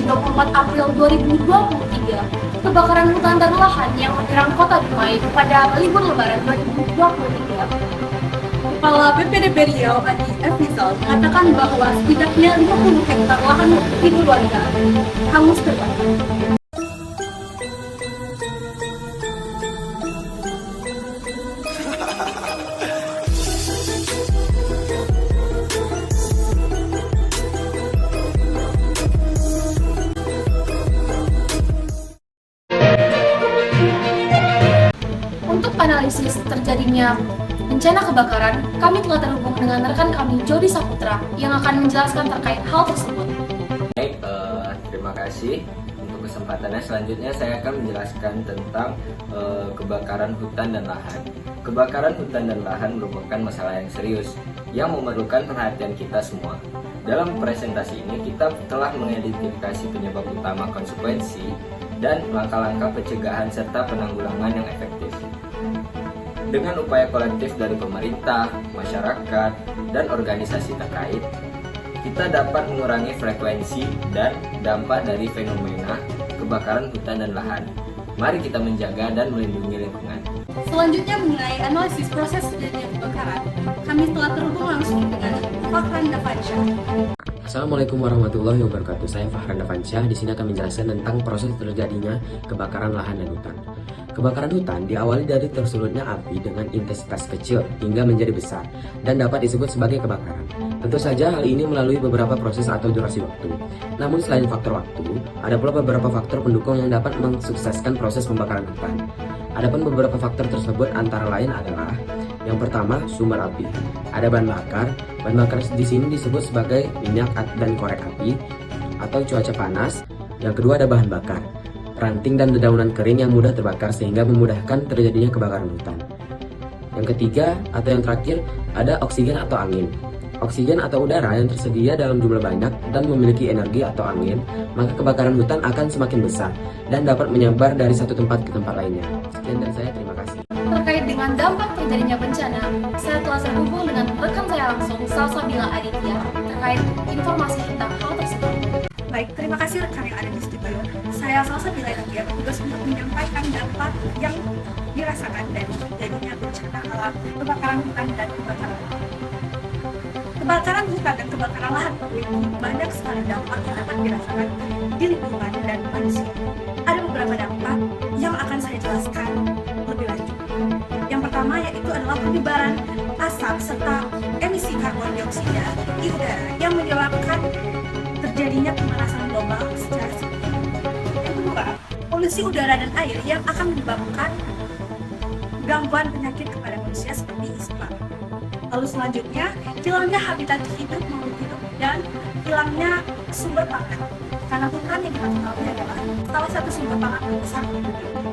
24 April 2023, kebakaran hutan dan lahan yang menyerang kota Dumai pada libur Lebaran 2023. Kepala BPDB Riau Adi F. Rizal mengatakan bahwa setidaknya 50 hektar lahan milik warga hangus terbakar. Untuk analisis terjadinya bencana kebakaran, kami telah terhubung dengan rekan kami, Jody Saputra, yang akan menjelaskan terkait hal tersebut. Baik, terima kasih untuk kesempatannya. Selanjutnya saya akan menjelaskan tentang kebakaran hutan dan lahan. Kebakaran hutan dan lahan merupakan masalah yang serius yang memerlukan perhatian kita semua. Dalam presentasi ini kita telah mengidentifikasi penyebab utama, konsekuensi, dan langkah-langkah pencegahan serta penanggulangan yang efektif. Dengan upaya kolektif dari pemerintah, masyarakat, dan organisasi terkait, kita dapat mengurangi frekuensi dan dampak dari fenomena kebakaran hutan dan lahan. Mari kita menjaga dan melindungi lingkungan. Selanjutnya mengenai analisis proses terjadinya kebakaran, kami telah terhubung langsung dengan Fahran Dafansyah. Assalamualaikum warahmatullahi wabarakatuh. Saya Fahran Dafansyah. Di sini akan menjelaskan tentang proses terjadinya kebakaran lahan dan hutan. Kebakaran hutan diawali dari tersulutnya api dengan intensitas kecil hingga menjadi besar dan dapat disebut sebagai kebakaran. Tentu saja hal ini melalui beberapa proses atau durasi waktu. Namun selain faktor waktu, ada pula beberapa faktor pendukung yang dapat mensukseskan proses pembakaran hutan. Adapun beberapa faktor tersebut antara lain adalah: yang pertama, sumber api. Ada bahan bakar. Bahan bakar di sini disebut sebagai minyak dan korek api atau cuaca panas. Yang kedua ada bahan bakar, ranting dan dedaunan kering yang mudah terbakar sehingga memudahkan terjadinya kebakaran hutan. Yang ketiga atau yang terakhir ada oksigen atau angin. Oksigen atau udara yang tersedia dalam jumlah banyak dan memiliki energi atau angin, maka kebakaran hutan akan semakin besar dan dapat menyebar dari satu tempat ke tempat lainnya. Sekian dari saya, terima kasih. Terkait dengan dampak terjadinya bencana, saya telah terhubung dengan rekan saya langsung, Salsabila Aditya, terkait informasi tentang hal tersebut. Baik, terima kasih rekan yang ada di studio. Saya Salsabila Aditya bertugas untuk menyampaikan dampak yang dirasakan dari terjadinya bencana alam, kebakaran hutan dan kebakaran lahan. Kebakaran hutan dan kebakaran lahan memiliki banyak sekali dampak yang dapat dirasakan di lingkungan dan manusia. Ada beberapa dampak yang akan saya jelaskan lebih lanjut. Yang pertama yaitu adalah penyebaran asap serta emisi karbon dioksida di udara yang menyebabkan terjadinya pemanasan global secara signifikan. Yang kedua, polusi udara dan air yang akan menyebabkan gangguan penyakit kepada manusia seperti ispa. Lalu selanjutnya, hilangnya habitat hidup makhluk hidup dan hilangnya sumber pangan. Karena hutan yang kita ketahui adalah salah satu sumber pangan terbesar.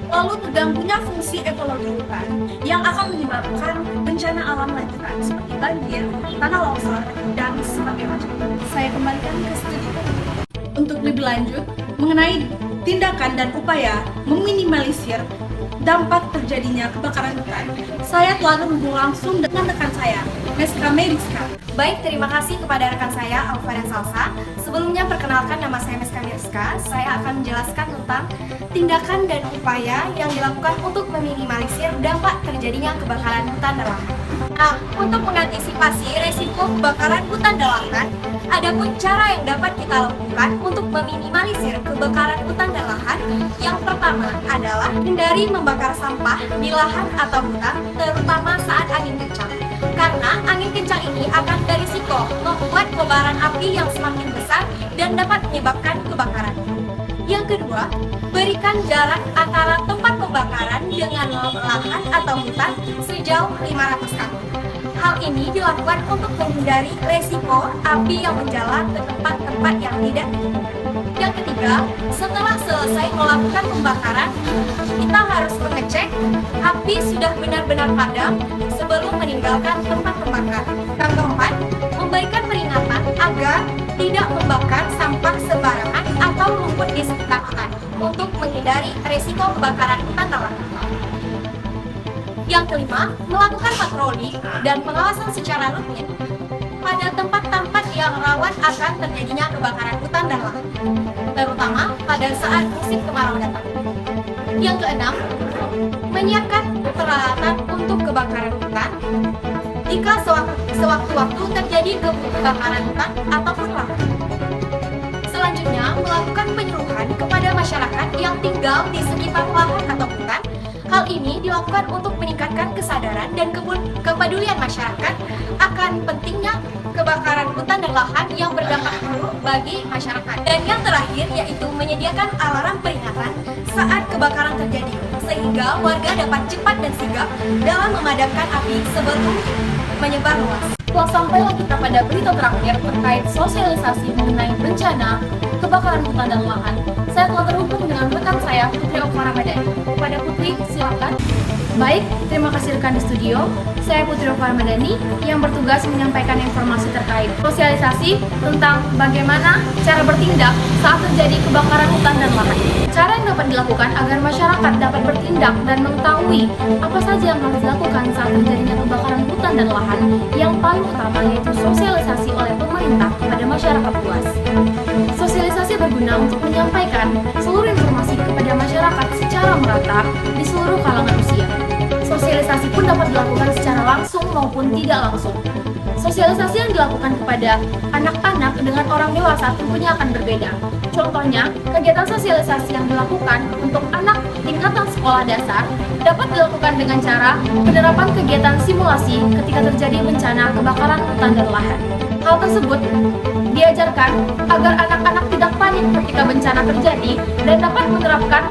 Lalu terganggunya fungsi ekologi hutan yang akan menyebabkan bencana alam lanjutan seperti banjir, tanah longsor, dan sebagainya macam. Saya kembalikan ke studio. Untuk lebih lanjut mengenai tindakan dan upaya meminimalisir dampak terjadinya kebakaran hutan, saya telah terhubung langsung dengan rekan saya, Meska Meriska. Baik, terima kasih kepada rekan saya, Alfa dan Salsa. Sebelumnya perkenalkan, nama saya Meska Meriska. Saya akan menjelaskan tentang tindakan dan upaya yang dilakukan untuk meminimalisir dampak terjadinya kebakaran hutan dan lahan. Nah, untuk mengantisipasi resiko kebakaran hutan dan lahan, ada pun cara yang dapat kita lakukan untuk meminimalisir kebakaran hutan dan lahan. Yang pertama adalah hindari membakar sampah di lahan atau hutan, terutama saat angin kencang. Karena angin kencang ini akan berisiko membuat kobaran api yang semakin besar dan dapat menyebabkan kebakaran. Yang kedua, berikan jarak antara tempat pembakaran dengan lahan atau hutan sejauh 500 kaki. Hal ini dilakukan untuk menghindari resiko api yang menjalar ke tempat-tempat yang tidak diinginkan. Yang ketiga, setelah selesai melakukan pembakaran, kita harus mengecek api sudah benar-benar padam sebelum meninggalkan tempat pembakaran. Yang keempat, memberikan peringatan agar tidak membakar sampah sembarangan atau rumput di sekitar hutan untuk menghindari resiko kebakaran hutan dan lahan. Yang kelima, melakukan patroli dan pengawasan secara rutin pada tempat-tempat yang rawan akan terjadinya kebakaran hutan dan lahan, terutama pada saat musim kemarau datang. Yang keenam, menyiapkan peralatan untuk kebakaran hutan jika sewaktu-waktu terjadi kebakaran hutan ataupun lahan. Selanjutnya, melakukan penyuluhan kepada masyarakat yang tinggal di sekitar lahan atau hutan. Hal ini dilakukan untuk meningkatkan kesadaran dan kepedulian masyarakat akan pentingnya kebakaran hutan dan lahan yang berdampak buruk bagi masyarakat. Dan yang terakhir yaitu menyediakan alarm peringatan saat kebakaran terjadi, sehingga warga dapat cepat dan sigap dalam memadamkan api sebelum menyebar luas. Telah sampailah kita pada berita terakhir terkait sosialisasi mengenai bencana kebakaran hutan dan lahan. Saya telah terhubung dengan rekan saya, Putri Okma Ramadhani. Kepada Putri, silakan. Baik, terima kasih rekan di studio. Saya Putri Okma Ramadhani yang bertugas menyampaikan informasi terkait sosialisasi tentang bagaimana cara bertindak saat terjadi kebakaran hutan dan lahan. Cara yang dapat dilakukan agar masyarakat dapat bertindak dan mengetahui apa saja yang harus dilakukan saat terjadinya kebakaran hutan dan lahan. Yang paling utama yaitu sosialisasi oleh pemerintah kepada masyarakat luas. Sosialisasi berguna untuk menyampaikan seluruh informasi kepada masyarakat secara merata di seluruh kalangan usia. Sosialisasi pun dapat dilakukan secara langsung maupun tidak langsung. Sosialisasi yang dilakukan kepada anak-anak dengan orang dewasa tentunya akan berbeda. Contohnya, kegiatan sosialisasi yang dilakukan untuk anak tingkatan sekolah dasar dapat dilakukan dengan cara penerapan kegiatan simulasi ketika terjadi bencana kebakaran hutan dan lahan. Hal tersebut diajarkan agar anak-anak tidak panik ketika bencana terjadi dan dapat menerapkan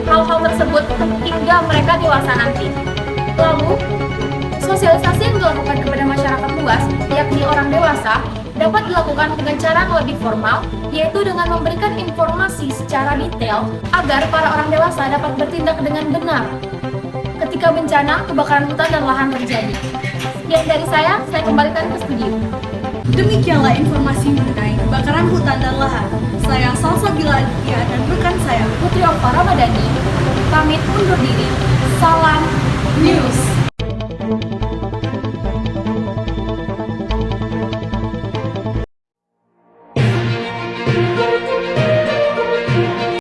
hal-hal tersebut hingga mereka dewasa nanti. Lalu, sosialisasi yang dilakukan kepada masyarakat luas, yakni orang dewasa, dapat dilakukan dengan cara yang lebih formal, yaitu dengan memberikan informasi secara detail agar para orang dewasa dapat bertindak dengan benar ketika bencana kebakaran hutan dan lahan terjadi. Sekian dari saya kembalikan ke studio. Demikianlah informasi mengenai kebakaran hutan dan lahan. Saya Salsabila Aditya dan rekan saya Putri Okma Ramadhani pamit undur diri. Salam News.